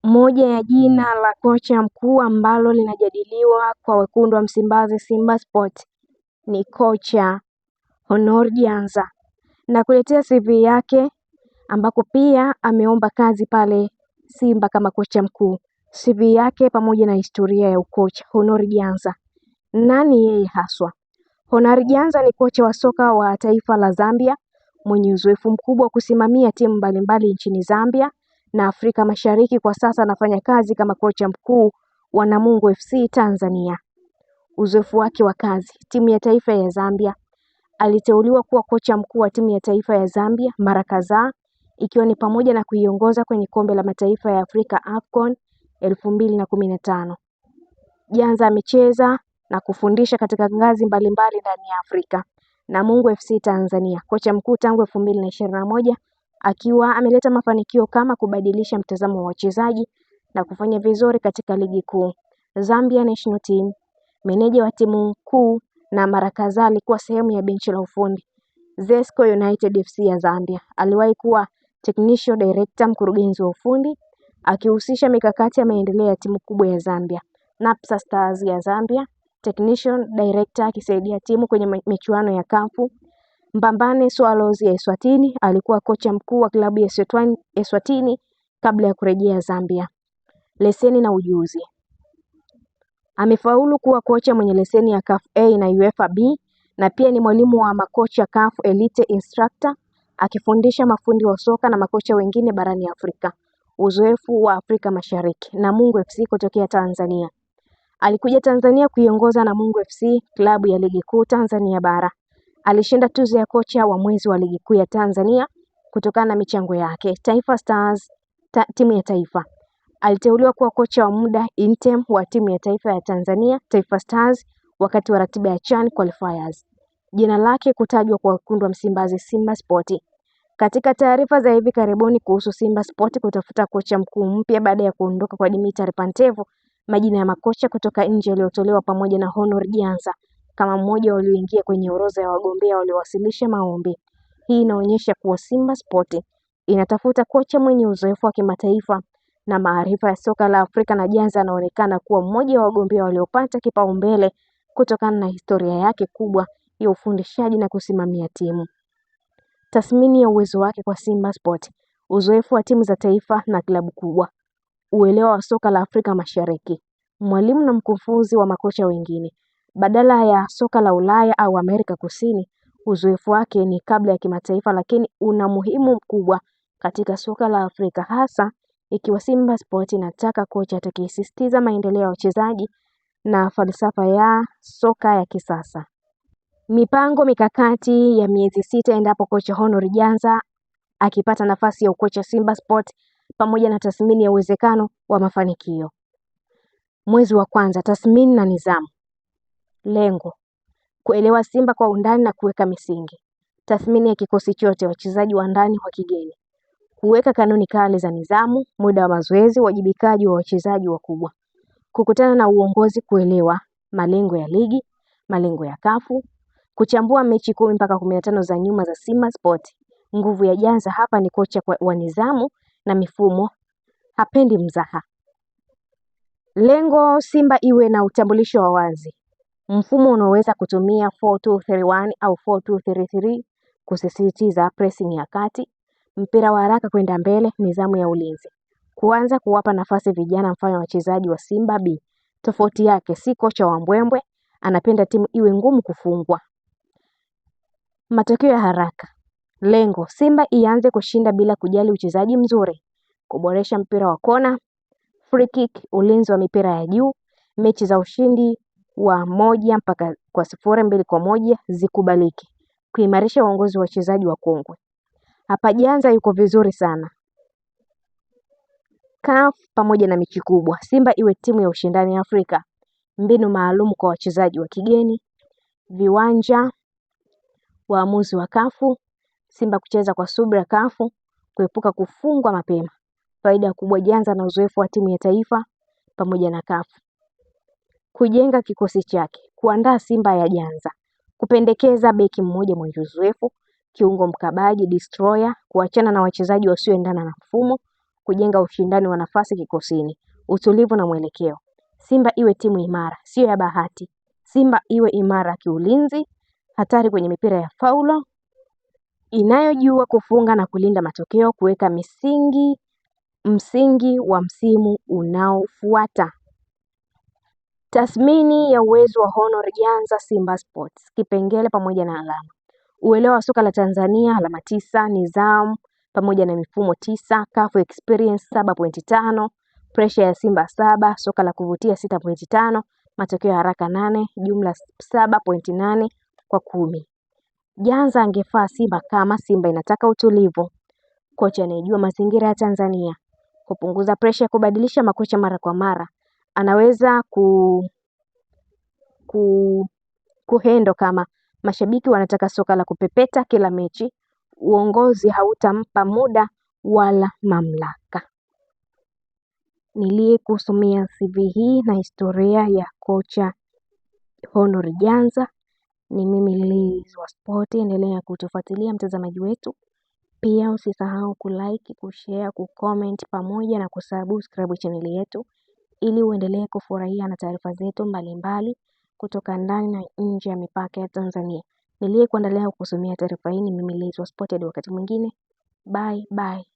Moja ya jina la kocha mkuu ambalo linajadiliwa kwa wekundu wa Msimbazi Simba Sport ni kocha Honor Janza, na kuletea CV yake ambako pia ameomba kazi pale Simba kama kocha mkuu. CV yake pamoja na historia ya ukocha. Honor Janza, nani yeye haswa? Honor Janza ni kocha wa soka wa taifa la Zambia mwenye uzoefu mkubwa wa kusimamia timu mbalimbali nchini Zambia na Afrika Mashariki. Kwa sasa anafanya kazi kama kocha mkuu wa Namungo FC Tanzania. Uzoefu wake wa kazi: timu ya taifa ya Zambia. Aliteuliwa kuwa kocha mkuu wa timu ya taifa ya Zambia mara kadhaa, ikiwa ni pamoja na kuiongoza kwenye kombe la mataifa ya Afrika AFCON 2015. Janza amecheza na kufundisha katika ngazi mbalimbali ndani ya Afrika. Namungo FC Tanzania, kocha mkuu tangu 2021, akiwa ameleta mafanikio kama kubadilisha mtazamo wa wachezaji na kufanya vizuri katika ligi kuu. Zambia National Team, meneja wa timu kuu na mara kadhaa alikuwa sehemu ya benchi la ufundi. Zesco United FC ya Zambia, aliwahi kuwa technical director, mkurugenzi wa ufundi, akihusisha mikakati ya maendeleo ya timu kubwa ya Zambia. Napsa Stars ya Zambia, technical director akisaidia timu kwenye michuano ya kafu. Mbambane Swallows ya Eswatini, alikuwa kocha mkuu wa klabu ya Eswatini kabla ya kurejea Zambia. Leseni na ujuzi: amefaulu kuwa kocha mwenye leseni ya CAF A na UEFA B, na pia ni mwalimu wa makocha CAF Elite Instructor, akifundisha mafundi wa soka na makocha wengine barani Afrika. Uzoefu wa Afrika Mashariki: Namungo FC kutokea Tanzania. Alikuja Tanzania kuiongoza Namungo FC, klabu ya ligi kuu Tanzania bara. Alishinda tuzo ya kocha wa mwezi wa ligi kuu ya Tanzania kutokana na michango yake. Taifa Stars, timu ya taifa. Aliteuliwa kuwa kocha wa muda interim wa timu ya taifa ya Tanzania, Taifa Stars, wakati wa ratiba ya CHAN qualifiers. Jina lake kutajwa kwa wekundu wa Msimbazi Simba Sport. Katika taarifa za hivi karibuni kuhusu Simba Sport kutafuta kocha mkuu mpya baada ya kuondoka kwa Dimitar Pantev, majina ya makocha kutoka nje yaliyotolewa pamoja na Honor Janza kama mmoja walioingia kwenye orodha ya wagombea waliowasilisha maombi. Hii inaonyesha kuwa Simba Sport inatafuta kocha mwenye uzoefu wa kimataifa na maarifa ya soka la Afrika, na Janza anaonekana kuwa mmoja wa wagombea waliopata kipaumbele kutokana na historia yake kubwa ya ufundishaji na kusimamia timu. Tathmini ya uwezo wake kwa Simba Sport: uzoefu wa timu za taifa na klabu kubwa, uelewa wa soka la Afrika Mashariki, mwalimu na mkufunzi wa makocha wengine badala ya soka la Ulaya au Amerika Kusini. Uzoefu wake ni kabla ya kimataifa, lakini una muhimu mkubwa katika soka la Afrika, hasa ikiwa Simba Sport inataka kocha atakayesisitiza maendeleo ya wachezaji na falsafa ya soka ya kisasa. Mipango mikakati ya miezi 6 endapo kocha Honor Janza akipata nafasi ya ukocha Simba Sport, pamoja na tathmini ya uwezekano wa mafanikio. Mwezi wa kwanza, tathmini na nidhamu. Lengo: kuelewa Simba kwa undani na kuweka misingi. Tathmini ya kikosi chote, wachezaji wa ndani wa kigeni. Kuweka kanuni kali za nidhamu, muda wa mazoezi, wajibikaji wa wachezaji wakubwa. Kukutana na uongozi kuelewa malengo ya ligi, malengo ya kafu. Kuchambua mechi 10 mpaka 15 za nyuma za Simba Sport. Nguvu ya Janza hapa ni kocha wa nidhamu na mifumo, hapendi mzaha. Lengo: Simba iwe na utambulisho wa wazi, mfumo unaoweza kutumia 4-2-3-1 au 4-2-3-3 kusisitiza pressing ya kati, mpira wa haraka kwenda mbele, nidhamu ya ulinzi. Kuanza kuwapa nafasi vijana, mfano wachezaji wa Simba B. Tofauti yake: si kocha wa mbwembwe, anapenda timu iwe ngumu kufungwa. Matokeo ya haraka. Lengo: Simba ianze kushinda bila kujali uchezaji mzuri, kuboresha mpira wa kona, free kick, ulinzi wa mipira ya juu, mechi za ushindi wa 1 mpaka kwa 0, 2 kwa 1 zikubaliki, kuimarisha uongozi wa wachezaji wa kongwe. Hapa Janza yuko vizuri sana. CAF pamoja na mechi kubwa, Simba iwe timu ya ushindani Afrika. Mbinu maalum kwa wachezaji wa kigeni, viwanja, waamuzi wa kafu, Simba kucheza kwa subira kafu, kuepuka kufungwa mapema. Faida kubwa Janza na uzoefu wa timu ya taifa pamoja na kafu. Kujenga kikosi chake, kuandaa Simba ya Janza, kupendekeza beki mmoja mwenye uzoefu, kiungo mkabaji destroyer, kuachana na wachezaji wasioendana na mfumo, kujenga ushindani wa nafasi kikosini, utulivu na mwelekeo. Simba iwe timu imara, sio ya bahati. Simba iwe imara kiulinzi, hatari kwenye mipira ya faulo, inayojua kufunga na kulinda matokeo, kuweka msingi wa msimu unaofuata. Tathmini ya uwezo wa Honor Rugyanza Simba Sports. Kipengele pamoja na alama. Uelewa wa soka la Tanzania alama 9, nidhamu pamoja na mifumo 9, CAF experience 7.5, pressure ya Simba 7, soka la kuvutia 6.5, matokeo ya haraka 8, jumla 7.8 kwa 10. Rugyanza angefaa Simba kama Simba inataka utulivu. Kocha anayejua mazingira ya Tanzania, kupunguza pressure, kubadilisha makocha mara kwa mara. Anaweza kuhendo kama mashabiki wanataka soka la kupepeta kila mechi. Uongozi hautampa muda wala mamlaka. Niliyekusomea CV hii na historia ya kocha Honor Rugyanza ni mimi Liz wa Sport. Endelea kutufuatilia mtazamaji wetu. Pia usisahau kulike, kushare, kucomment pamoja na kusubscribe channel yetu ili uendelee kufurahia na taarifa zetu mbalimbali kutoka ndani na nje ya mipaka ya Tanzania. Niliyekuandalia kusomea taarifa hii ni mimi Liz wa Sport. Hadi wakati mwingine. Bye bye.